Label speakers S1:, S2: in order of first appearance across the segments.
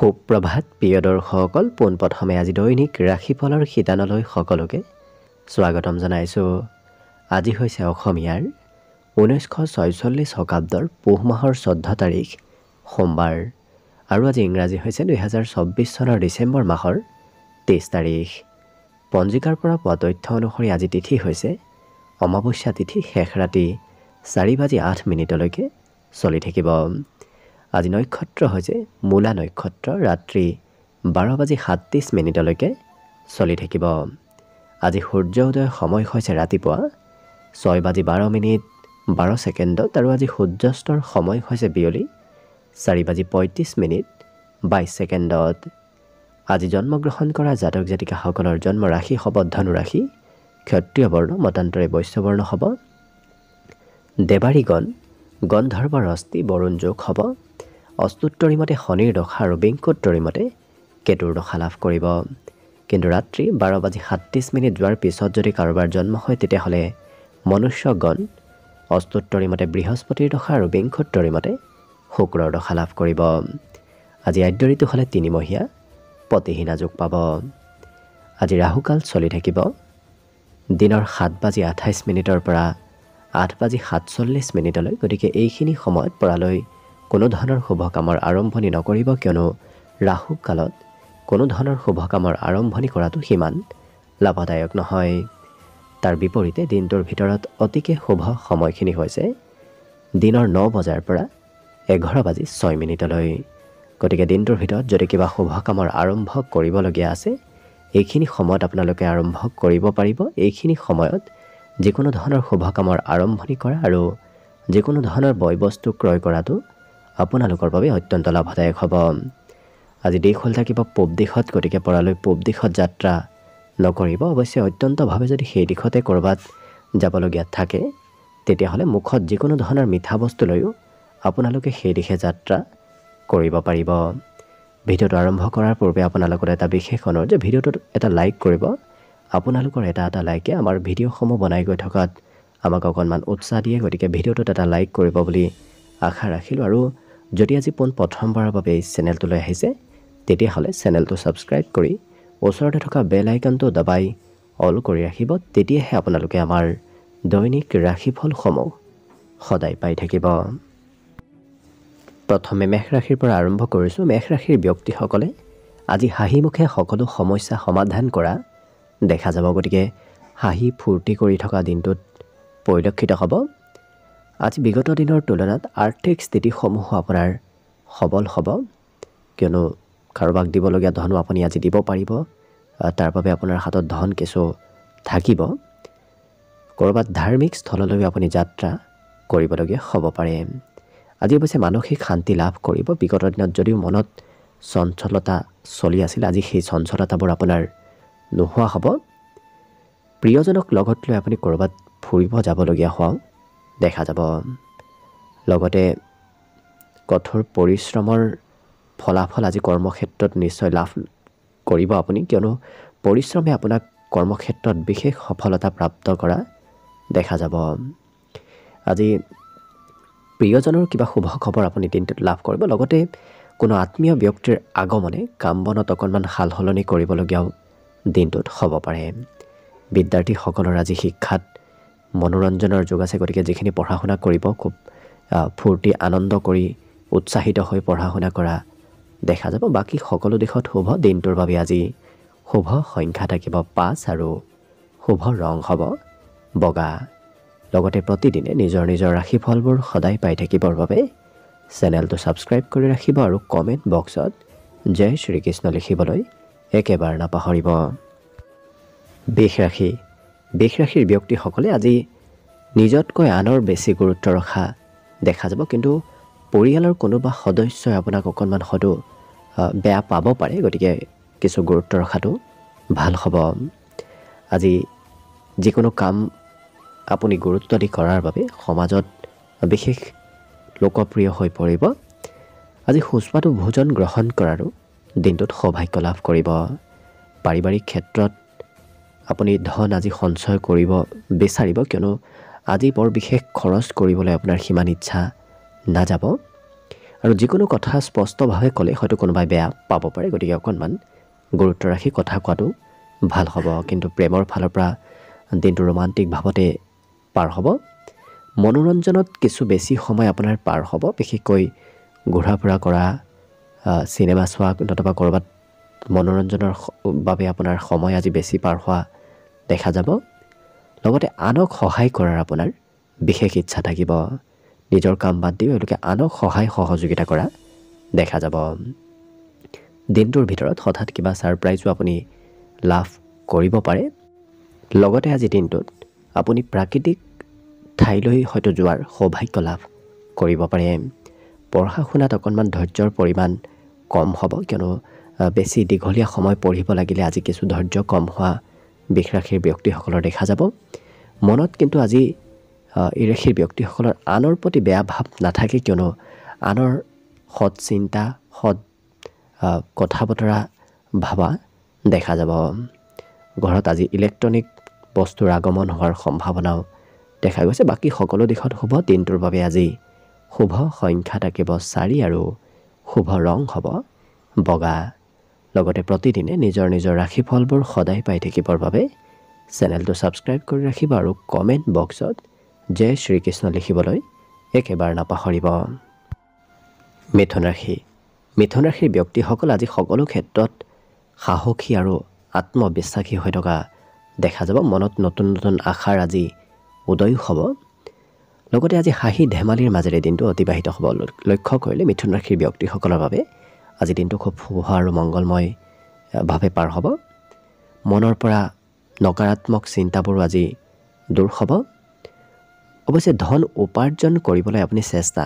S1: সুপ্ৰভাত প্ৰিয় দৰ্শকসকল, পোনপ্ৰথমে আজি দৈনিক ৰাশিফলৰ শিতানলৈ সকলোকে স্বাগতম জনাইছোঁ। আজি হৈছে অসমীয়াৰ 1946 শকাব্দৰ পুহ মাহৰ 14 তাৰিখ সোমবাৰ আৰু আজি ইংৰাজী হৈছে 2024 চনৰ ডিচেম্বৰ মাহৰ 23 তাৰিখ। পঞ্জিকাৰ পৰা পোৱা তথ্য অনুসৰি আজি তিথি হৈছে অমাৱস্যা তিথি, শেষ ৰাতি 4:08 চলি থাকিব। আজি নক্ষত্ৰ হৈছে মূলা নক্ষত্ৰ, ৰাত্ৰি 12:37 চলি থাকিব। আজি সূৰ্য উদয়ৰ সময় হৈছে ৰাতিপুৱা 6:12 আৰু আজি সূৰ্যাস্তৰ সময় হৈছে বিয়লি 4:35 আজি জন্মগ্ৰহণ কৰা জাতক জাতিকাসকলৰ জন্ম ৰাশি হ'ব ধনু ৰাশি, ক্ষত্ৰিয় বৰ্ণ, মতান্তৰে বৈশ্য বৰ্ণ হ'ব। দেৱাৰীগণ গন্ধৰ্বৰ অস্থি বৰুণ যোগ হ'ব। অস্তুত্তৰী মতে শনিৰ দশা আৰু বিংশোত্তৰী মতে কেতুৰ দশা লাভ কৰিব। কিন্তু ৰাত্ৰি 12:37 যোৱাৰ পিছত যদি কাৰোবাৰ জন্ম হয় তেতিয়াহ'লে মনুষ্যগণ অস্তুত্তৰী মতে বৃহস্পতিৰ দশা আৰু বিংশোত্তৰী মতে শুক্ৰৰ দশা লাভ কৰিব। আজি আদ্য ঋতু হ'লে 3 মহীয়া, পতিহীনা যোগ পাব। আজি ৰাহুকাল চলি থাকিব দিনৰ 7:28 পৰা 8:47। গতিকে এইখিনি সময়ত পৰালৈ কোনো ধৰণৰ শুভ কামৰ আৰম্ভণি নকৰিব, কিয়নো ৰাহু কালত কোনো ধৰণৰ শুভ কামৰ আৰম্ভণি কৰাটো সিমান লাভদায়ক নহয়। তাৰ বিপৰীতে দিনটোৰ ভিতৰত অতিকে শুভ সময়খিনি হৈছে দিনৰ 9 বজাৰ পৰা 11:06। গতিকে দিনটোৰ ভিতৰত যদি কিবা শুভ কামৰ আৰম্ভ কৰিবলগীয়া আছে এইখিনি সময়ত আপোনালোকে আৰম্ভ কৰিব পাৰিব। এইখিনি সময়ত যিকোনো ধৰণৰ শুভ কামৰ আৰম্ভণি কৰা আৰু যিকোনো ধৰণৰ বয় বস্তু ক্ৰয় কৰাটো আপোনালোকৰ বাবে অত্যন্ত লাভদায়ক হ'ব। আজি দিশ হ'ল থাকিব পূব দিশত, গতিকে পৰালৈ পূব দিশত যাত্ৰা নকৰিব। অৱশ্যে অত্যন্তভাৱে যদি সেই দিশতে ক'ৰবাত যাবলগীয়া থাকে তেতিয়াহ'লে মুখত যিকোনো ধৰণৰ মিঠা বস্তু লৈও আপোনালোকে সেই দিশে যাত্ৰা কৰিব পাৰিব। ভিডিঅ'টো আৰম্ভ কৰাৰ পূৰ্বে আপোনালোকৰ এটা বিশেষ অনুৰোধ যে ভিডিঅ'টোত এটা লাইক কৰিব। আপোনালোকৰ এটা লাইকে আমাৰ ভিডিঅ'সমূহ বনাই গৈ থকাত আমাক অকণমান উৎসাহ দিয়ে। গতিকে ভিডিঅ'টোত এটা লাইক কৰিব বুলি আশা ৰাখিলোঁ। আৰু যদি আজি প্ৰথমবাৰৰ বাবে এই চেনেলটোলৈ আহিছে তেতিয়াহ'লে চেনেলটো ছাবস্ক্ৰাইব কৰি ওচৰতে থকা বেল আইকনটো দবাই অল কৰি ৰাখিব। তেতিয়াহে আপোনালোকে আমাৰ দৈনিক ৰাশিফলসমূহ সদায় পাই থাকিব। প্ৰথমে মেষ ৰাশিৰ পৰা আৰম্ভ কৰিছোঁ। মেষ ৰাশিৰ ব্যক্তিসকলে আজি হাঁহিমুখে সকলো সমস্যা সমাধান কৰা দেখা যাব। গতিকে হাঁহি ফূৰ্তি কৰি থকা দিনটোত পৰিলক্ষিত হ'ব। আজি বিগত দিনৰ তুলনাত আৰ্থিক স্থিতিসমূহো আপোনাৰ সবল হ'ব, কিয়নো কাৰোবাক দিবলগীয়া ধনো আপুনি আজি দিব পাৰিব। তাৰ বাবে আপোনাৰ হাতত ধন কিছু থাকিব। ক'ৰবাত ধাৰ্মিক স্থললৈ আপুনি যাত্ৰা কৰিবলগীয়া হ'ব পাৰে। আজি অৱশ্যে মানসিক শান্তি লাভ কৰিব। বিগত দিনত যদিও মনত চঞ্চলতা চলি আছিল, আজি সেই চঞ্চলতাবোৰ আপোনাৰ নোহোৱা হ'ব। প্ৰিয়জনক লগত লৈ আপুনি ক'ৰবাত ফুৰিব যাবলগীয়া হোৱাও দেখা যাব। লগতে কঠোৰ পৰিশ্ৰমৰ ফলাফল আজি কৰ্মক্ষেত্ৰত নিশ্চয় লাভ কৰিব আপুনি, কিয়নো পৰিশ্ৰমে আপোনাক কৰ্মক্ষেত্ৰত বিশেষ সফলতা প্ৰাপ্ত কৰা দেখা যাব। আজি প্ৰিয়জনৰ কিবা শুভ খবৰ আপুনি দিনটোত লাভ কৰিব। লগতে কোনো আত্মীয় ব্যক্তিৰ আগমনে কাম বনত অকণমান সাল সলনি কৰিবলগীয়াও দিনটোত হ'ব পাৰে। বিদ্যাৰ্থীসকলৰ আজি শিক্ষাত মনোৰঞ্জনৰ যোগ আছে। গতিকে যিখিনি পঢ়া শুনা কৰিব খুব ফূৰ্তি আনন্দ কৰি উৎসাহিত হৈ পঢ়া শুনা কৰা দেখা যাব। বাকী সকলো দিশত শুভ। দিনটোৰ বাবে আজি শুভ সংখ্যা থাকিব 5 আৰু শুভ ৰং হ'ব বগা। লগতে প্ৰতিদিনে নিজৰ নিজৰ ৰাশিফলবোৰ সদায় পাই থাকিবৰ বাবে চেনেলটো ছাবস্ক্ৰাইব কৰি ৰাখিব আৰু কমেণ্ট বক্সত জয় শ্ৰীকৃষ্ণ লিখিবলৈ একেবাৰে নাপাহৰিব। বৃষ ৰাশি। বৃষ ৰাশিৰ ব্যক্তিসকলে আজি নিজতকৈ আনৰ বেছি গুৰুত্ব ৰখা দেখা যাব। কিন্তু পৰিয়ালৰ কোনোবা সদস্যই আপোনাক অকণমান হয়তো বেয়া পাব পাৰে। গতিকে কিছু গুৰুত্ব ৰখাটো ভাল হ'ব। আজি যিকোনো কাম আপুনি গুৰুত্ব দি কৰাৰ বাবে সমাজত বিশেষ লোকপ্ৰিয় হৈ পৰিব। আজি সুস্বাদু ভোজন গ্ৰহণ কৰাৰো দিনটোত সৌভাগ্য লাভ কৰিব। পাৰিবাৰিক ক্ষেত্ৰত আপুনি ধন আজি সঞ্চয় কৰিব বিচাৰিব, কিয়নো আজি বৰ বিশেষ খৰচ কৰিবলৈ আপোনাৰ সিমান ইচ্ছা নাযাব। আৰু যিকোনো কথা স্পষ্টভাৱে ক'লে হয়তো কোনোবাই বেয়া পাব পাৰে, গতিকে অকণমান গুৰুত্ব ৰাখি কথা কোৱাটো ভাল হ'ব। কিন্তু প্ৰেমৰ ফালৰ পৰা দিনটো ৰোমান্টিক ভাৱতে পাৰ হ'ব। মনোৰঞ্জনত কিছু বেছি সময় আপোনাৰ পাৰ হ'ব, বিশেষকৈ ঘূৰা ফুৰা কৰা, চিনেমা চোৱা নতুবা ক'ৰবাত মনোৰঞ্জনৰ বাবে আপোনাৰ সময় আজি বেছি পাৰ হোৱা দেখা যাব। লগতে আনক সহায় কৰাৰ আপোনাৰ বিশেষ ইচ্ছা থাকিব। নিজৰ কাম বাদ দি এওঁলোকে আনক সহায় সহযোগিতা কৰা দেখা যাব। দিনটোৰ ভিতৰত হঠাৎ কিবা ছাৰপ্ৰাইজো আপুনি লাভ কৰিব পাৰে। লগতে আজি দিনটোত আপুনি প্ৰাকৃতিক ঠাইলৈ হয়তো যোৱাৰ সৌভাগ্য লাভ কৰিব পাৰে। পঢ়া শুনাত অকণমান ধৈৰ্যৰ পৰিমাণ কম হ'ব, কিয়নো বেছি দীঘলীয়া সময় পঢ়িব লাগিলে আজি কিছু ধৈৰ্য কম হোৱা বৃষ ৰাশিৰ ব্যক্তিসকলৰ দেখা যাব। মনত কিন্তু আজি এই ৰাশিৰ ব্যক্তিসকলৰ আনৰ প্ৰতি বেয়া ভাৱ নাথাকে, কিয়নো আনৰ সৎ চিন্তা, সৎ কথা বতৰা ভাবা দেখা যাব। ঘৰত আজি ইলেক্ট্ৰনিক বস্তুৰ আগমন হোৱাৰ সম্ভাৱনাও দেখা গৈছে। বাকী সকলো দিশত শুভ। দিনটোৰ বাবে আজি শুভ সংখ্যা থাকিব 4 আৰু শুভ ৰং হ'ব বগা। লগতে প্ৰতিদিনে নিজৰ নিজৰ ৰাশিফলবোৰ সদায় পাই থাকিবৰ বাবে চেনেলটো ছাবস্ক্ৰাইব কৰি ৰাখিব আৰু কমেণ্ট বক্সত জয় শ্ৰীকৃষ্ণ লিখিবলৈ একেবাৰে নাপাহৰিব। মিথুন ৰাশি। মিথুন ৰাশিৰ ব্যক্তিসকল আজি সকলো ক্ষেত্ৰত সাহসী আৰু আত্মবিশ্বাসী হৈ থকা দেখা যাব। মনত নতুন নতুন আশাৰ আজি উদয় হ'ব। লগতে আজি হাঁহি ধেমালিৰ মাজেৰে দিনটো অতিবাহিত হ'ব। লক্ষ্য কৰিলে মিথুন ৰাশিৰ ব্যক্তিসকলৰ বাবে আজি দিনটো খুব শুভ আৰু মংগলময়ভাৱে পাৰ হ'ব। মনৰ পৰা নকাৰাত্মক চিন্তাবোৰো আজি দূৰ হ'ব। অৱশ্যে ধন উপাৰ্জন কৰিবলৈ আপুনি চেষ্টা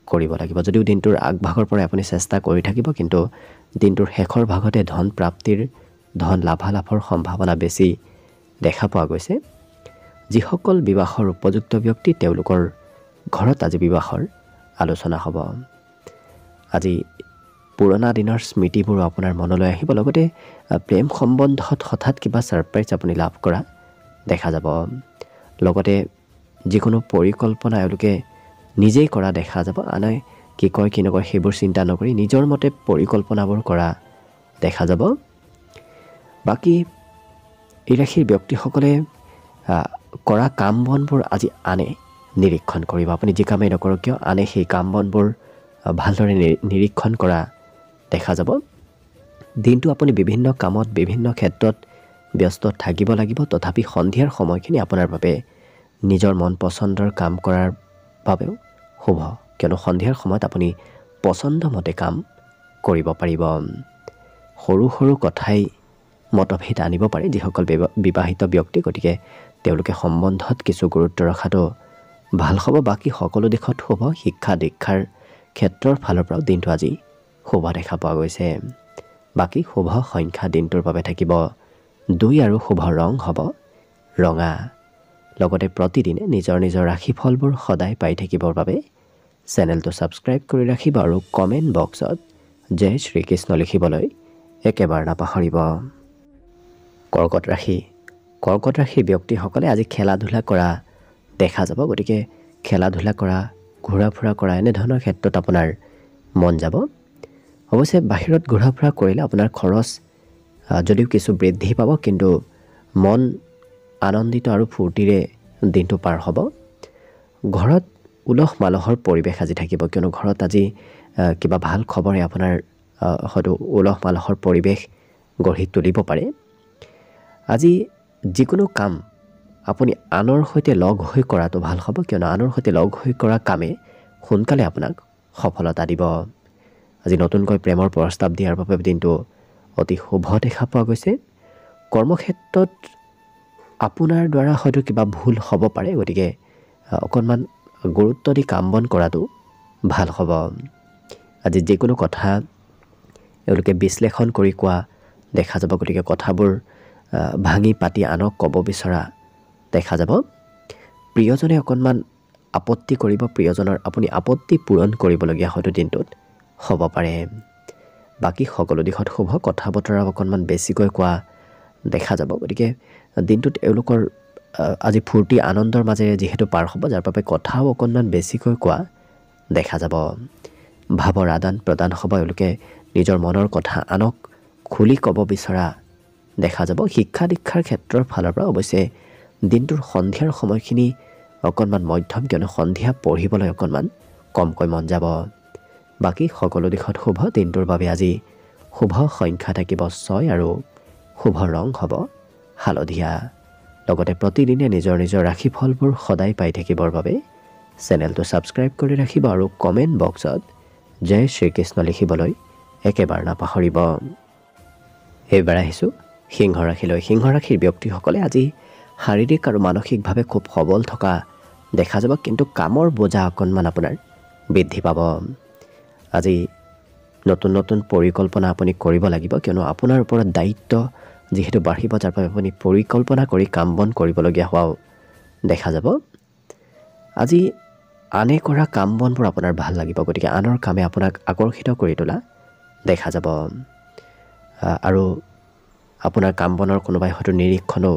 S1: কৰিব লাগিব। যদিও দিনটোৰ আগভাগৰ পৰাই আপুনি চেষ্টা কৰি থাকিব, কিন্তু দিনটোৰ শেষৰ ভাগতে ধন প্ৰাপ্তিৰ, ধন লাভালাভৰ সম্ভাৱনা বেছি দেখা পোৱা গৈছে। যিসকল বিবাহৰ উপযুক্ত ব্যক্তি তেওঁলোকৰ ঘৰত আজি বিবাহৰ আলোচনা হ'ব। আজি পুৰণা দিনৰ স্মৃতিবোৰ আপোনাৰ মনলৈ আহিব। লগতে প্ৰেম সম্বন্ধত হঠাৎ কিবা ছাৰপ্ৰাইজ আপুনি লাভ কৰা দেখা যাব। লগতে যিকোনো পৰিকল্পনা এওঁলোকে নিজেই কৰা দেখা যাব। আনে কি কয় কি নকয় সেইবোৰ চিন্তা নকৰি নিজৰ মতে পৰিকল্পনাবোৰ কৰা দেখা যাব। বাকী এই ৰাশিৰ ব্যক্তিসকলে কৰা কাম বনবোৰ আজি আনে নিৰীক্ষণ কৰিব। আপুনি যি কামেই নকৰক কিয় আনে সেই কাম বনবোৰ ভালদৰে নিৰীক্ষণ কৰা দেখা যাব। দিনটো আপুনি বিভিন্ন কামত বিভিন্ন ক্ষেত্ৰত ব্যস্ত থাকিব লাগিব। তথাপি সন্ধিয়াৰ সময়খিনি আপোনাৰ বাবে নিজৰ মন পচন্দৰ কাম কৰাৰ বাবেও শুভ, কিয়নো সন্ধিয়াৰ সময়ত আপুনি পচন্দমতে কাম কৰিব পাৰিব। সৰু সৰু কথাই মতভেদ আনিব পাৰে যিসকল বিবাহিত ব্যক্তি, গতিকে তেওঁলোকে সম্বন্ধত কিছু গুৰুত্ব ৰখাটো ভাল হ'ব। বাকী সকলো দিশত শুভ। শিক্ষা দীক্ষাৰ ক্ষেত্ৰৰ ফালৰ পৰাও দিনটো আজি শুভ দেখা পোৱা গৈছে। বাকী শুভ সংখ্যা দিনটোৰ বাবে থাকিব 2 আৰু শুভ ৰং হ'ব ৰঙা। লগতে প্ৰতিদিনে নিজৰ নিজৰ ৰাশিফলবোৰ সদায় পাই থাকিবৰ বাবে চেনেলটো ছাবস্ক্ৰাইব কৰি ৰাখিব আৰু কমেণ্ট বক্সত জয় শ্ৰীকৃষ্ণ লিখিবলৈ একেবাৰে নাপাহৰিব। কৰ্কট ৰাশি। কৰ্কট ৰাশিৰ ব্যক্তিসকলে আজি খেলা ধূলা কৰা দেখা যাব। গতিকে খেলা ধূলা কৰা, ঘূৰা ফুৰা কৰা এনেধৰণৰ ক্ষেত্ৰত আপোনাৰ মন যাব। অৱশ্যে বাহিৰত ঘূৰা ফুৰা কৰিলে আপোনাৰ খৰচ যদিও কিছু বৃদ্ধি পাব, কিন্তু মন আনন্দিত আৰু ফূৰ্তিৰে দিনটো পাৰ হ'ব। ঘৰত উলহ মালহৰ পৰিৱেশ আজি থাকিব, কিয়নো ঘৰত আজি কিবা ভাল খবৰে আপোনাৰ হয়তো উলহ মালহৰ পৰিৱেশ গঢ়ি তুলিব পাৰে। আজি যিকোনো কাম আপুনি আনৰ সৈতে লগ হৈ কৰাটো ভাল হ'ব, কিয়নো আনৰ সৈতে লগ হৈ কৰা কামে সোনকালে আপোনাক সফলতা দিব। আজি নতুনকৈ প্ৰেমৰ প্ৰস্তাৱ দিয়াৰ বাবে দিনটো অতি শুভ দেখা পোৱা গৈছে। কৰ্মক্ষেত্ৰত আপোনাৰ দ্বাৰা হয়তো কিবা ভুল হ'ব পাৰে, গতিকে অকণমান গুৰুত্ব দি কাম বন কৰাটো ভাল হ'ব। আজি যিকোনো কথা এওঁলোকে বিশ্লেষণ কৰি কোৱা দেখা যাব, গতিকে কথাবোৰ ভাঙি পাতি আনক ক'ব বিচৰা দেখা যাব। প্ৰিয়জনে অকণমান আপত্তি কৰিব, প্ৰিয়জনৰ আপুনি আপত্তি পূৰণ কৰিবলগীয়া হয়তো দিনটোত হ'ব পাৰে। বাকী সকলো দিশত শুভ। কথা বতৰা অকণমান বেছিকৈ কোৱা দেখা যাব, গতিকে দিনটোত এওঁলোকৰ আজি ফূৰ্তি আনন্দৰ মাজেৰে যিহেতু পাৰ হ'ব, যাৰ বাবে কথাও অকণমান বেছিকৈ কোৱা দেখা যাব। ভাৱৰ আদান প্ৰদান হ'ব এওঁলোকে নিজৰ মনৰ কথা আনক খুলি ক'ব বিচৰা দেখা যাব শিক্ষা দীক্ষাৰ ক্ষেত্ৰৰ ফালৰ পৰা অৱশ্যে দিনটোৰ সন্ধিয়াৰ সময়খিনি অকণমান মধ্যম কিয়নো সন্ধিয়া পঢ়িবলৈ অকণমান কমকৈ মন যাব বাকী সকলো দিশত শুভ দিনটোৰ বাবে আজি শুভ সংখ্যা থাকিব 6 আৰু শুভ ৰং হ'ব হালধীয়া লগতে প্ৰতিদিনে নিজৰ নিজৰ ৰাশিফলবোৰ সদায় পাই থাকিবৰ বাবে চেনেলটো ছাবস্ক্ৰাইব কৰি ৰাখিব আৰু কমেণ্ট বক্সত জয় শ্ৰীকৃষ্ণ লিখিবলৈ একেবাৰে নাপাহৰিব এইবাৰ আহিছোঁ সিংহ ৰাশিলৈ সিংহ ৰাশিৰ ব্যক্তিসকলে আজি শাৰীৰিক আৰু মানসিকভাৱে খুব সবল থকা দেখা যাব কিন্তু কামৰ বোজা অকণমান আপোনাৰ বৃদ্ধি পাব আজি নতুন নতুন পৰিকল্পনা আপুনি কৰিব লাগিব কিয়নো আপোনাৰ ওপৰত দায়িত্ব যিহেতু বাঢ়িব যাৰ বাবে আপুনি পৰিকল্পনা কৰি কাম বন কৰিবলগীয়া হোৱাও দেখা যাব আজি আনে কৰা কাম বনবোৰ আপোনাৰ ভাল লাগিব গতিকে আনৰ কামে আপোনাক আকৰ্ষিত কৰি তোলা দেখা যাব আৰু আপোনাৰ কাম বনৰ কোনোবাই হয়তো নিৰীক্ষণো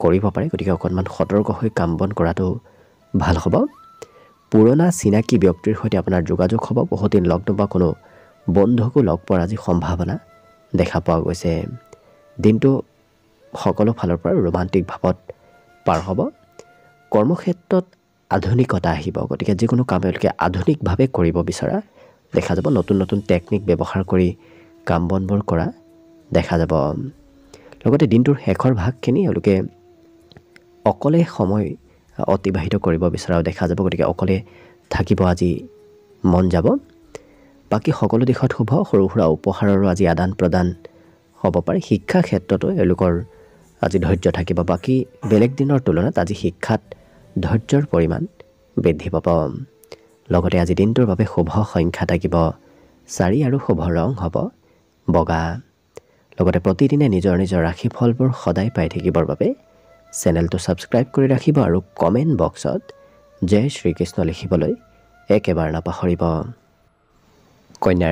S1: কৰিব পাৰে গতিকে অকণমান সতৰ্ক হৈ কাম বন কৰাটো ভাল হ'ব পুৰণা চিনাকি ব্যক্তিৰ সৈতে আপোনাৰ যোগাযোগ হ'ব বহুদিন লগ নোপোৱা কোনো বন্ধুকো লগ পোৱাৰ আজি সম্ভাৱনা দেখা পোৱা গৈছে দিনটো সকলো ফালৰ পৰা ৰোমান্টিক ভাৱত পাৰ হ'ব কৰ্মক্ষেত্ৰত আধুনিকতা আহিব গতিকে যিকোনো কাম এওঁলোকে আধুনিকভাৱে কৰিব বিচৰা দেখা যাব নতুন নতুন টেকনিক ব্যৱহাৰ কৰি কাম বনবোৰ কৰা দেখা যাব লগতে দিনটোৰ শেষৰ ভাগখিনি এওঁলোকে অকলে সময় অতিবাহিত কৰিব বিচৰাও দেখা যাব গতিকে অকলে থাকিব আজি মন যাব বাকী সকলো দিশত শুভ সৰু সুৰা উপহাৰৰো আজি আদান প্ৰদান হ'ব পাৰে শিক্ষা ক্ষেত্ৰতো এওঁলোকৰ আজি ধৈৰ্য থাকিব বাকী বেলেগ দিনৰ তুলনাত আজি শিক্ষাত ধৈৰ্যৰ পৰিমাণ বৃদ্ধি পাব লগতে আজি দিনটোৰ বাবে শুভ সংখ্যা থাকিব 4 আৰু শুভ ৰং হ'ব বগা লগতে প্ৰতিদিনে নিজৰ নিজৰ ৰাশিফলবোৰ সদায় পাই থাকিবৰ বাবে চেনেলটো ছাবস্ক্ৰাইব কৰি ৰাখিব আৰু কমেণ্ট বক্সত জয় শ্ৰীকৃষ্ণ লিখিবলৈ একেবাৰে নাপাহৰিব কন্যা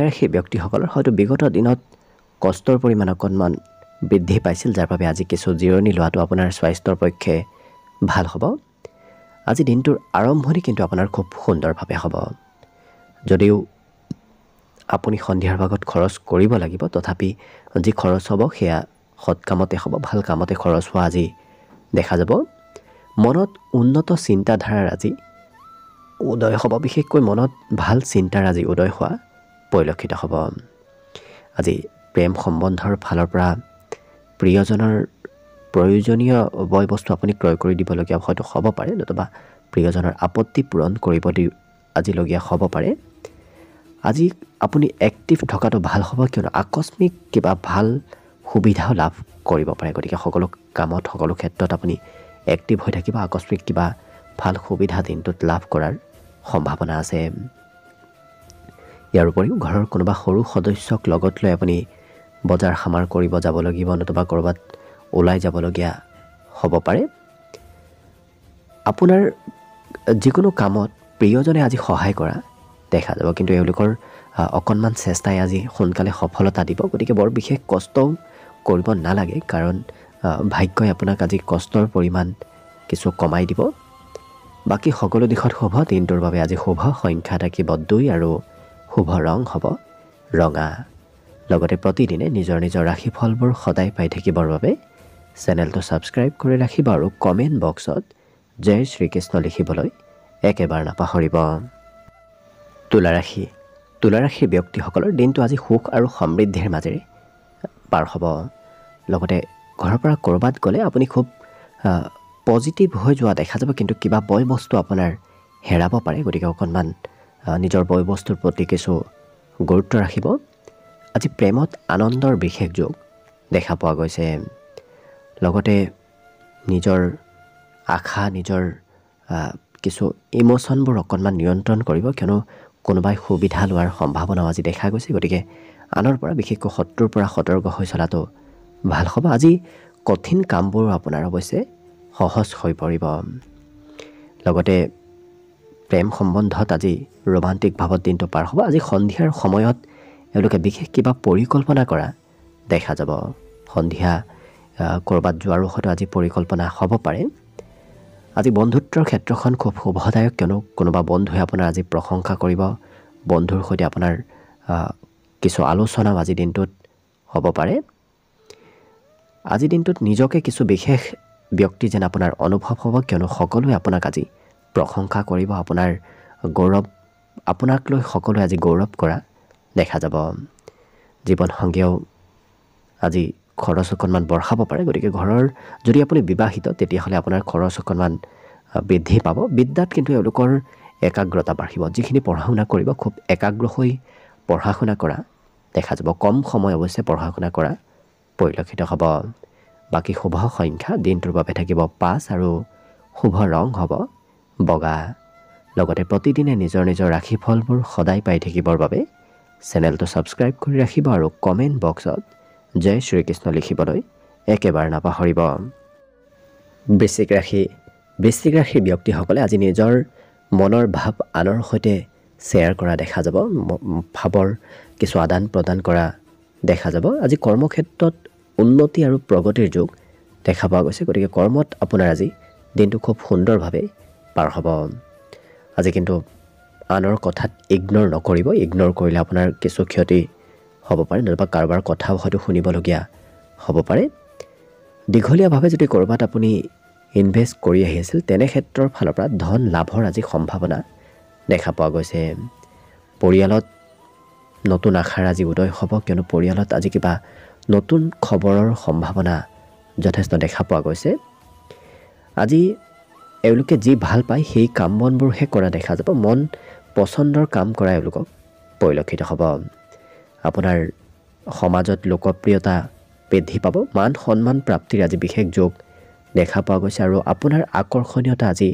S1: ৰাশি ব্যক্তিসকলৰ হয়তো বিগত দিনত কষ্টৰ পৰিমাণ অকণমান বৃদ্ধি পাইছিল যাৰ বাবে আজি কিছু জিৰণি লোৱাটো আপোনাৰ স্বাস্থ্যৰ পক্ষে ভাল হ'ব আজি দিনটোৰ আৰম্ভণি কিন্তু আপোনাৰ খুব সুন্দৰভাৱে হ'ব যদিও আপুনি সন্ধিয়াৰ ভাগত খৰচ কৰিব লাগিব তথাপি যি খৰচ হ'ব সেয়া সৎ কামতে হ'ব ভাল কামতে খৰচ হোৱা আজি দেখা যাব মনত উন্নত চিন্তাধাৰাৰ আজি উদয় হ'ব বিশেষকৈ মনত ভাল চিন্তাৰ আজি উদয় হোৱা পৰিলক্ষিত হ'ব আজি প্ৰেম সম্বন্ধৰ ফালৰ পৰা প্ৰিয়জনৰ প্ৰয়োজনীয় বয় বস্তু আপুনি ক্ৰয় কৰি দিবলগীয়া হয়তো হ'ব পাৰে নতুবা প্ৰিয়জনৰ আপত্তি পূৰণ কৰিব আজিলগীয়া হ'ব পাৰে আজি আপুনি এক্টিভ থকাটো ভাল হ'ব কিয়নো আকস্মিক কিবা ভাল সুবিধাও লাভ কৰিব পাৰে গতিকে সকলো কামত সকলো ক্ষেত্ৰত আপুনি এক্টিভ হৈ থাকিব আকস্মিক কিবা ভাল সুবিধা দিনটোত লাভ কৰাৰ সম্ভাৱনা আছে ইয়াৰ উপৰিও ঘৰৰ কোনোবা সৰু সদস্যক লগত লৈ আপুনি বজাৰ সমাৰ কৰিব যাব লাগিব নতুবা ক'ৰবাত ওলাই যাবলগীয়া হ'ব পাৰে আপোনাৰ যিকোনো কামত প্ৰিয়জনে আজি সহায় কৰা দেখা যাব কিন্তু এওঁলোকৰ অকণমান চেষ্টাই আজি সোনকালে সফলতা দিব গতিকে বৰ বিশেষ কষ্টও কৰিব নালাগে কাৰণ ভাগ্যই আপোনাক আজি কষ্টৰ পৰিমাণ কিছু কমাই দিব বাকী সকলো দিশত শুভ দিনটোৰ বাবে আজি শুভ সংখ্যা থাকিব 2 আৰু শুভ ৰং হ'ব ৰঙা লগতে প্ৰতিদিনে নিজৰ নিজৰ ৰাশিফলবোৰ সদায় পাই থাকিবৰ বাবে চেনেলটো ছাবস্ক্ৰাইব কৰি ৰাখিব আৰু কমেণ্ট বক্সত জয় শ্ৰীকৃষ্ণ লিখিবলৈ একেবাৰে নাপাহৰিব তুলা ৰাশিৰ ব্যক্তিসকলৰ দিনটো আজি সুখ আৰু সমৃদ্ধিৰ মাজেৰে পাৰ হ'ব লগতে ঘৰৰ পৰা ক'ৰবাত গ'লে আপুনি খুব পজিটিভ হৈ যোৱা দেখা যাব কিন্তু কিবা বয় বস্তু আপোনাৰ হেৰাব পাৰে গতিকে অকণমান নিজৰ বয় বস্তুৰ প্ৰতি কিছু গুৰুত্ব ৰাখিব আজি প্ৰেমত আনন্দৰ বিশেষ যোগ দেখা পোৱা গৈছে লগতে নিজৰ আশা নিজৰ কিছু ইমোশ্যনবোৰ অকণমান নিয়ন্ত্ৰণ কৰিব কিয়নো কোনোবাই সুবিধা লোৱাৰ সম্ভাৱনাও আজি দেখা গৈছে গতিকে আনৰ পৰা বিশেষকৈ শত্ৰুৰ পৰা সতৰ্ক হৈ চলাটো ভাল হ'ব আজি কঠিন কামবোৰ আপোনাৰ অৱশ্যে সহজ হৈ পৰিব লগতে প্ৰেম সম্বন্ধত আজি ৰোমান্টিক ভাৱত দিনটো পাৰ হ'ব আজি সন্ধিয়াৰ সময়ত এওঁলোকে বিশেষ কিবা পৰিকল্পনা কৰা দেখা যাব সন্ধিয়া ক'ৰবাত যোৱাৰো হয়তো আজি পৰিকল্পনা হ'ব পাৰে আজি বন্ধুত্বৰ ক্ষেত্ৰখন খুব শুভদায়ক কিয়নো কোনোবা বন্ধুৱে আপোনাৰ আজি প্ৰশংসা কৰিব বন্ধুৰ সৈতে আপোনাৰ কিছু আলোচনাও আজি দিনটোত হ'ব পাৰে আজি দিনটোত নিজকে কিছু বিশেষ ব্যক্তি যেন আপোনাৰ অনুভৱ হ'ব কিয়নো সকলোৱে আপোনাক আজি প্ৰশংসা কৰিব আপোনাৰ গৌৰৱ আপোনাক লৈ সকলোৱে আজি গৌৰৱ কৰা দেখা যাব জীৱনসংগীয়েও আজি খৰচ অকণমান বঢ়াব পাৰে গতিকে ঘৰৰ যদি আপুনি বিবাহিত তেতিয়াহ'লে আপোনাৰ খৰচ অকণমান বৃদ্ধি পাব বিদ্যাত কিন্তু এওঁলোকৰ একাগ্ৰতা বাঢ়িব যিখিনি পঢ়া শুনা কৰিব খুব একাগ্ৰ হৈ পঢ়া শুনা কৰা দেখা যাব কম সময় অৱশ্যে পঢ়া শুনা কৰা পৰিলক্ষিত হ'ব বাকী শুভ সংখ্যা দিনটোৰ বাবে থাকিব 5 আৰু শুভ ৰং হ'ব বগা লগতে প্ৰতিদিনে নিজৰ নিজৰ ৰাশিফলবোৰ সদায় পাই থাকিবৰ বাবে চেনেলটো ছাবস্ক্ৰাইব কৰি ৰাখিব আৰু কমেণ্ট বক্সত জয় শ্ৰীকৃষ্ণ লিখিবলৈ একেবাৰে নাপাহৰিব বৃশ্চিক ৰাশিৰ ব্যক্তিসকলে আজি নিজৰ মনৰ ভাৱ আনৰ সৈতে শ্বেয়াৰ কৰা দেখা যাব ভাৱৰ কিছু আদান প্ৰদান কৰা দেখা যাব আজি কৰ্মক্ষেত্ৰত উন্নতি আৰু প্ৰগতিৰ যোগ দেখা পোৱা গৈছে গতিকে কৰ্মত আপোনাৰ আজি দিনটো খুব সুন্দৰভাৱে পাৰ হ'ব আজি কিন্তু আনৰ কথাত ইগনোৰ নকৰিব ইগনোৰ কৰিলে আপোনাৰ কিছু ক্ষতি হ'ব পাৰে নতুবা কাৰোবাৰ কথাও হয়তো শুনিবলগীয়া হ'ব পাৰে দীঘলীয়াভাৱে যদি ক'ৰবাত আপুনি ইনভেষ্ট কৰি আহি আছিল তেনে ক্ষেত্ৰৰ ফালৰ পৰা ধন লাভৰ আজি সম্ভাৱনা দেখা পোৱা গৈছে পৰিয়ালত নতুন আশাৰ আজি উদয় হ'ব কিয়নো পৰিয়ালত আজি কিবা নতুন খবৰৰ সম্ভাৱনা যথেষ্ট দেখা পোৱা গৈছে আজি এওঁলোকে যি ভাল পায় সেই কাম বনবোৰহে কৰা দেখা যাব মন পচন্দৰ কাম কৰা এওঁলোকক পৰিলক্ষিত হ'ব আপোনাৰ সমাজত লোকপ্ৰিয়তা বৃদ্ধি পাব মান সন্মান প্ৰাপ্তিৰ আজি বিশেষ যোগ দেখা পোৱা গৈছে আৰু আপোনাৰ আকৰ্ষণীয়তা আজি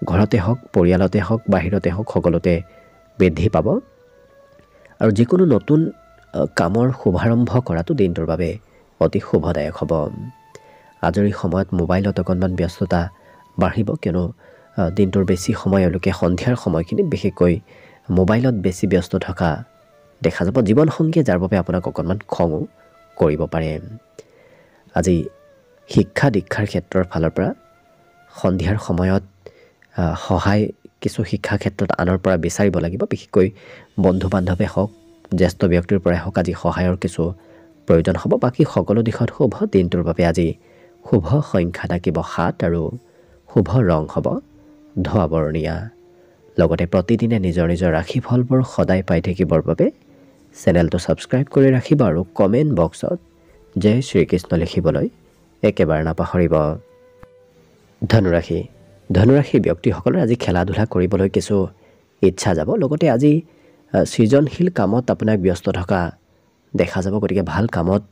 S1: ঘৰতে হওক পৰিয়ালতে হওক বাহিৰতে হওক সকলোতে বৃদ্ধি পাব আৰু যিকোনো নতুন কামৰ শুভাৰম্ভ কৰাটো দিনটোৰ বাবে অতি শুভদায়ক হ'ব আজৰি সময়ত মোবাইলত অকণমান ব্যস্ততা বাঢ়িব কিয়নো দিনটোৰ বেছি সময় এওঁলোকে সন্ধিয়াৰ সময়খিনিত বিশেষকৈ মোবাইলত বেছি ব্যস্ত থকা দেখা যাব জীৱনসংগীয়ে যাৰ বাবে আপোনাক অকণমান খঙো কৰিব পাৰে আজি শিক্ষা দীক্ষাৰ ক্ষেত্ৰৰ ফালৰ পৰা সন্ধিয়াৰ সময়ত সহায় কিছু শিক্ষা ক্ষেত্ৰত আনৰ পৰা বিচাৰিব লাগিব বিশেষকৈ বন্ধু বান্ধৱে হওক জ্যেষ্ঠ ব্যক্তিৰ পৰাই হওক আজি সহায়ৰ কিছু প্ৰয়োজন হ'ব বাকী সকলো দিশত শুভ দিনটোৰ বাবে আজি শুভ সংখ্যা থাকিব 7 আৰু শুভ ৰং হ'ব ধোঁৱা বৰণীয়া লগতে প্ৰতিদিনে নিজৰ নিজৰ ৰাশিফলবোৰ সদায় পাই থাকিবৰ বাবে চেনেলটো ছাবস্ক্ৰাইব কৰি ৰাখিব আৰু কমেণ্ট বক্সত জয় শ্ৰীকৃষ্ণ লিখিবলৈ একেবাৰে নাপাহৰিব ধনুৰাশি ব্যক্তিসকলৰ আজি খেলা ধূলা কৰিবলৈ কিছু ইচ্ছা যাব লগতে আজি সৃজনশীল কামত আপোনাক ব্যস্ত থকা দেখা যাব গতিকে ভাল কামত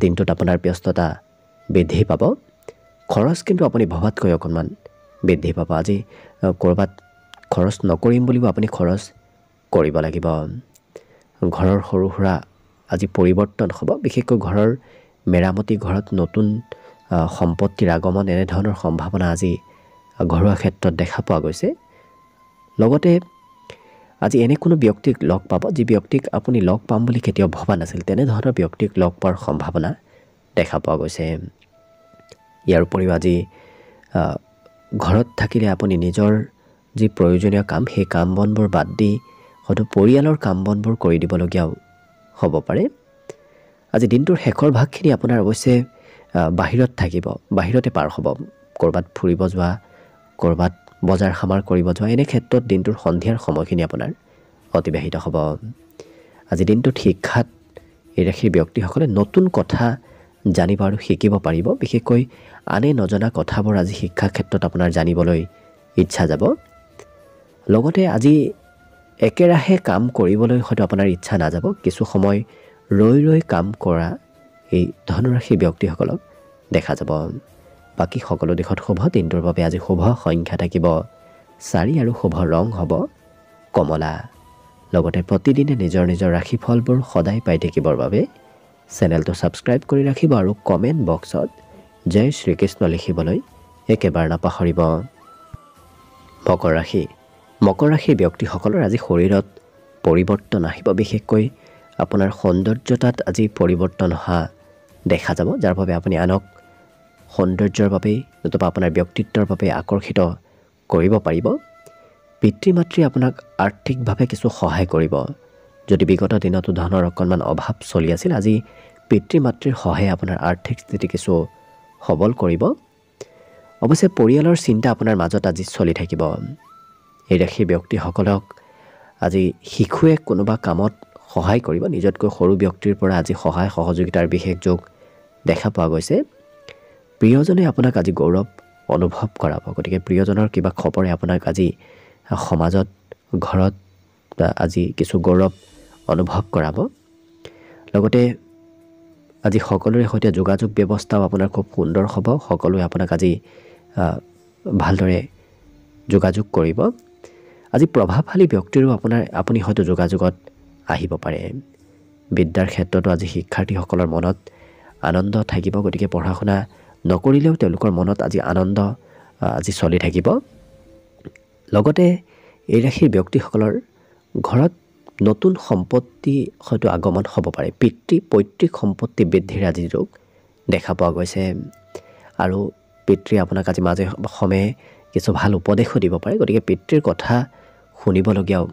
S1: দিনটোত আপোনাৰ ব্যস্ততা বৃদ্ধি পাব খৰচ কিন্তু আপুনি ভবাতকৈ অকণমান বৃদ্ধি পাব আজি ক'ৰবাত খৰচ নকৰিম বুলিও আপুনি খৰচ কৰিব লাগিব ঘৰৰ সৰু সুৰা আজি পৰিৱৰ্তন হ'ব বিশেষকৈ ঘৰৰ মেৰামতি ঘৰত নতুন সম্পত্তিৰ আগমন এনেধৰণৰ সম্ভাৱনা আজি ঘৰুৱা ক্ষেত্ৰত দেখা পোৱা গৈছে লগতে আজি এনে কোনো ব্যক্তিক লগ পাব যি ব্যক্তিক আপুনি লগ পাম বুলি কেতিয়াও ভবা নাছিল তেনেধৰণৰ ব্যক্তিক লগ পোৱাৰ সম্ভাৱনা দেখা পোৱা গৈছে ইয়াৰ উপৰিও আজি ঘৰত থাকিলে আপুনি নিজৰ যি প্ৰয়োজনীয় কাম সেই কাম বনবোৰ বাদ দি হয়তো পৰিয়ালৰ কাম বনবোৰ কৰি দিবলগীয়াও হ'ব পাৰে আজি দিনটোৰ শেষৰ ভাগখিনি আপোনাৰ অৱশ্যে বাহিৰত থাকিব বাহিৰতে পাৰ হ'ব ক'ৰবাত ফুৰিব যোৱা ক'ৰবাত বজাৰ সমাৰ কৰিব যোৱা এনে ক্ষেত্ৰত দিনটোৰ সন্ধিয়াৰ সময়খিনি আপোনাৰ অতিবাহিত হ'ব আজি দিনটোত শিক্ষাত এই ৰাশিৰ ব্যক্তিসকলে নতুন কথা জানিব আৰু শিকিব পাৰিব বিশেষকৈ আনে নজনা কথাবোৰ আজি শিক্ষা ক্ষেত্ৰত আপোনাৰ জানিবলৈ ইচ্ছা যাব লগতে আজি একেৰাহে কাম কৰিবলৈ হয়তো আপোনাৰ ইচ্ছা নাযাব কিছু সময় ৰৈ কাম কৰা এই ধনুৰাশি ব্যক্তিসকলক দেখা যাব বাকী সকলো দিশত শুভ দিনটোৰ বাবে আজি শুভ সংখ্যা থাকিব 4 আৰু শুভ ৰং হ'ব কমলা লগতে প্ৰতিদিনে নিজৰ নিজৰ ৰাশিফলবোৰ সদায় পাই থাকিবৰ বাবে চেনেলটো ছাবস্ক্ৰাইব কৰি ৰাখিব আৰু কমেণ্ট বক্সত জয় শ্ৰীকৃষ্ণ লিখিবলৈ একেবাৰে নাপাহৰিব মকৰ ৰাশিৰ ব্যক্তিসকলৰ আজি শৰীৰত পৰিৱৰ্তন আহিব বিশেষকৈ আপোনাৰ সৌন্দৰ্যতাত আজি পৰিৱৰ্তন অহা দেখা যাব যাৰ বাবে আপুনি আনক সৌন্দৰ্যৰ বাবে নতুবা আপোনাৰ ব্যক্তিত্বৰ বাবে আকৰ্ষিত কৰিব পাৰিব পিতৃ মাতৃ আপোনাক আৰ্থিকভাৱে কিছু সহায় কৰিব। যদি বিগত দিনতো ধনৰ অকণমান অভাৱ চলি আছিল, আজি পিতৃ মাতৃৰ সহায়ে আপোনাৰ আৰ্থিক স্থিতি কিছু সবল কৰিব। অৱশ্যে পৰিয়ালৰ চিন্তা আপোনাৰ মাজত আজি চলি থাকিব। এই ৰাশিৰ ব্যক্তিসকলক আজি শিশুৱে কোনোবা কামত সহায় কৰিব। নিজতকৈ সৰু ব্যক্তিৰ পৰা আজি সহায় সহযোগিতাৰ বিশেষ যোগ দেখা পোৱা গৈছে। প্ৰিয়জনে আপোনাক আজি গৌৰৱ অনুভৱ কৰাব। গতিকে প্ৰিয়জনৰ কিবা খবৰে আপোনাক আজি সমাজত ঘৰত আজি কিছু গৌৰৱ অনুভৱ কৰাব। লগতে আজি সকলোৰে সৈতে যোগাযোগ ব্যৱস্থাও আপোনাৰ খুব সুন্দৰ হ'ব। সকলোৱে আপোনাক আজি ভালদৰে যোগাযোগ কৰিব। আজি প্ৰভাৱশালী ব্যক্তিৰো আপুনি হয়তো যোগাযোগত আহিব পাৰে। বিদ্যাৰ ক্ষেত্ৰতো আজি শিক্ষাৰ্থীসকলৰ মনত আনন্দ থাকিব। গতিকে পঢ়া শুনা নকৰিলেও তেওঁলোকৰ মনত আজি আনন্দ আজি চলি থাকিব। লগতে এই ৰাশিৰ ব্যক্তিসকলৰ ঘৰত নতুন সম্পত্তি হয়তো আগমন হ'ব পাৰে। পৈতৃক সম্পত্তি বৃদ্ধিৰ আজি যোগ দেখা পোৱা গৈছে। আৰু পিতৃ আপোনাক আজি মাজে সময়ে কিছু ভাল উপদেশো দিব পাৰে। গতিকে পিতৃৰ কথা শুনিবলগীয়াও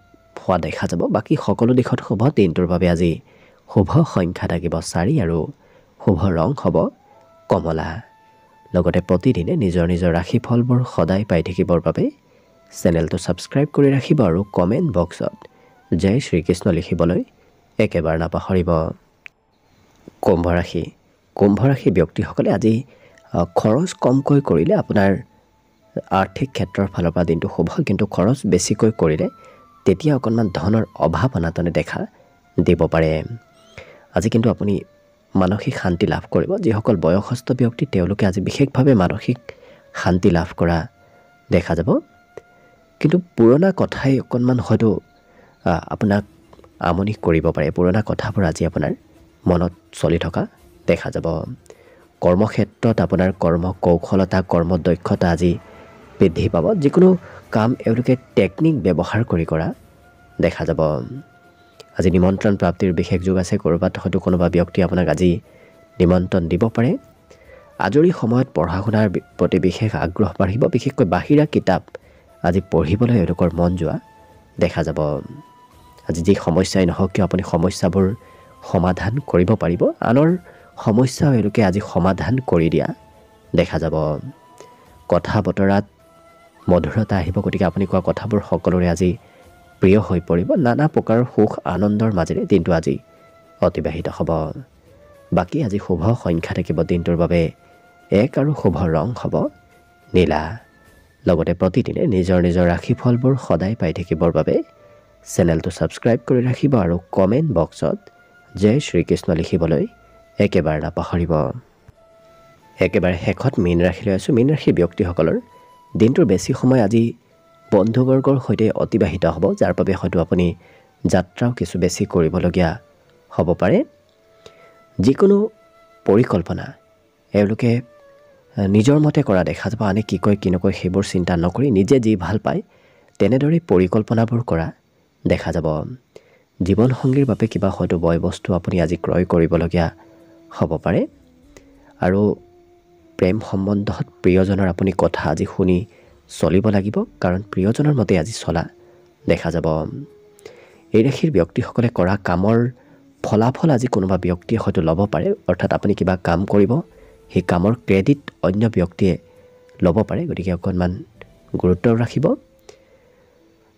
S1: হোৱা দেখা যাব। বাকী সকলো দিশত শুভ। দিনটোৰ বাবে আজি শুভ সংখ্যা থাকিব 4 আৰু শুভ ৰং হ'ব কমলা। লগতে প্ৰতিদিনে নিজৰ ৰাশিফলবোৰ সদায় পাই থাকিবৰ বাবে চেনেলটো ছাবস্ক্ৰাইব কৰি ৰাখিব আৰু কমেণ্ট বক্সত জয় শ্ৰীকৃষ্ণ লিখিবলৈ একেবাৰে নাপাহৰিব। কুম্ভ ৰাশি ব্যক্তিসকলে আজি খৰচ কমকৈ কৰিলে আপোনাৰ আৰ্থিক ক্ষেত্ৰৰ ফালৰ পৰা দিনটো শুভ। কিন্তু খৰচ বেছিকৈ কৰিলে তেতিয়া অকণমান ধনৰ অভাৱ অনাটনে দেখা দিব পাৰে। আজি কিন্তু আপুনি মানসিক শান্তি লাভ কৰিব। যিসকল বয়সস্থ ব্যক্তি তেওঁলোকে আজি বিশেষভাৱে মানসিক শান্তি লাভ কৰা দেখা যাব। কিন্তু পুৰণা কথাই অকণমান হয়তো আপোনাক আমনি কৰিব পাৰে। পুৰণা কথাবোৰ আজি আপোনাৰ মনত চলি থকা দেখা যাব। কৰ্মক্ষেত্ৰত আপোনাৰ কৰ্ম কৌশলতা কৰ্মদক্ষতা আজি বৃদ্ধি পাব। যিকোনো কাম এওঁলোকে টেকনিক ব্যৱহাৰ কৰি কৰা দেখা যাব। আজি নিমন্ত্ৰণ প্ৰাপ্তিৰ বিশেষ যোগ আছে। ক'ৰবাত হয়তো কোনোবা ব্যক্তি আপোনাক আজি নিমন্ত্ৰণ দিব পাৰে। আজৰি সময়ত পঢ়া শুনাৰ প্ৰতি বিশেষ আগ্ৰহ বাঢ়িব। বিশেষকৈ বাহিৰা কিতাপ আজি পঢ়িবলৈ এওঁলোকৰ মন যোৱা দেখা যাব। আজি যি সমস্যাই নহওক কিয় আপুনি সমস্যাবোৰ সমাধান কৰিব পাৰিব। আনৰ সমস্যাও এওঁলোকে আজি সমাধান কৰি দিয়া দেখা যাব। কথা বতৰাত মধুৰতা আহিব। গতিকে আপুনি কোৱা কথাবোৰ সকলোৰে আজি প্ৰিয় হৈ পৰিব। নানা প্ৰকাৰৰ সুখ আনন্দৰ মাজেৰে দিনটো আজি অতিবাহিত হ'ব। বাকী আজি শুভ সংখ্যা থাকিব দিনটোৰ বাবে 1 আৰু শুভ ৰং হ'ব নীলা। লগতে প্ৰতিদিনে নিজৰ ৰাশিফলবোৰ সদায় পাই থাকিবৰ বাবে চেনেলটো ছাবস্ক্ৰাইব কৰি ৰাখিব আৰু কমেণ্ট বক্সত জয় শ্ৰীকৃষ্ণ লিখিবলৈ একেবাৰে নাপাহৰিব। একেবাৰে শেষত মীন ৰাশিলৈ আছোঁ। মীন ৰাশিৰ ব্যক্তিসকলৰ দিনটোৰ বেছি সময় আজি বন্ধুবৰ্গৰ সৈতে অতিবাহিত হ'ব। যাৰ বাবে হয়তো আপুনি যাত্ৰাও কিছু বেছি কৰিবলগীয়া হ'ব পাৰে। যিকোনো পৰিকল্পনা এওঁলোকে নিজৰ মতে কৰা দেখা যাব। আনে কি কয় কি নকয় সেইবোৰ চিন্তা নকৰি নিজে যি ভাল পায় তেনেদৰেই পৰিকল্পনাবোৰ কৰা দেখা যাব। জীৱনসংগীৰ বাবে কিবা হয়তো বয় বস্তু আপুনি আজি ক্ৰয় কৰিবলগীয়া হ'ব পাৰে। আৰু প্ৰেম সম্বন্ধত প্ৰিয়জনৰ আপুনি কথা আজি শুনি চলিব লাগিব। কাৰণ প্ৰিয়জনৰ মতে আজি চলা দেখা যাব। এই ৰাশিৰ ব্যক্তিসকলে কৰা কামৰ ফলাফল আজি কোনোবা ব্যক্তিয়ে হয়তো ল'ব পাৰে। অৰ্থাৎ আপুনি কিবা কাম কৰিব, সেই কামৰ ক্ৰেডিট অন্য ব্যক্তিয়ে ল'ব পাৰে। গতিকে অকণমান গুৰুত্ব ৰাখিব।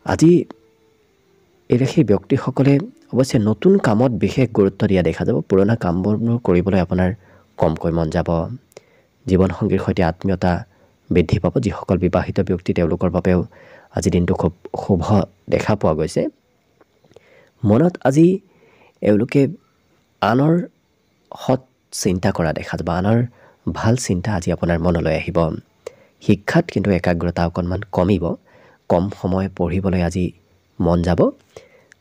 S1: আজি এই ৰাশিৰ ব্যক্তিসকলে অৱশ্যে নতুন কামত বিশেষ গুৰুত্ব দিয়া দেখা যাব। পুৰণা কামবোৰ কৰিবলৈ আপোনাৰ কমকৈ মন যাব। জীৱনসংগীৰ সৈতে আত্মীয়তা বৃদ্ধি পাব। যিসকল বিবাহিত ব্যক্তি তেওঁলোকৰ বাবেও আজি দিনটো খুব শুভ দেখা পোৱা গৈছে। মনত আজি এওঁলোকে আনৰ সৎ চিন্তা কৰা দেখা যাব। আনৰ ভাল চিন্তা আজি আপোনাৰ মনলৈ আহিব। শিক্ষাত কিন্তু একাগ্ৰতা অকণমান কমিব। কম সময় পঢ়িবলৈ আজি মন যাব।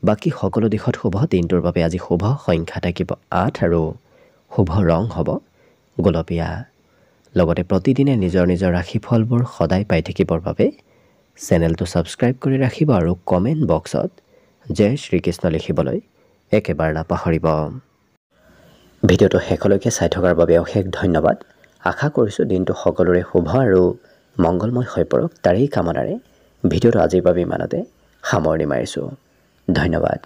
S1: বাকী সকলো দিশত শুভ। দিনটোৰ বাবে আজি শুভ সংখ্যা থাকিব 8 আৰু শুভ ৰং হ'ব গোলপীয়া। লগতে প্ৰতিদিনে নিজৰ ৰাশিফলবোৰ সদায় পাই থাকিবৰ বাবে চেনেলটো ছাবস্ক্ৰাইব কৰি ৰাখিব আৰু কমেণ্ট বক্সত জয় শ্ৰীকৃষ্ণ লিখিবলৈ একেবাৰে নাপাহৰিব। ভিডিঅ'টো শেষলৈকে চাই থকাৰ বাবে অশেষ ধন্যবাদ। আশা কৰিছোঁ দিনটো সকলোৰে শুভ আৰু মংগলময় হৈ পৰক। তাৰেই কামনাৰে ভিডিঅ'টো আজিৰ বাবে ইমানতে সামৰণি মাৰিছোঁ। ধন্যবাদ।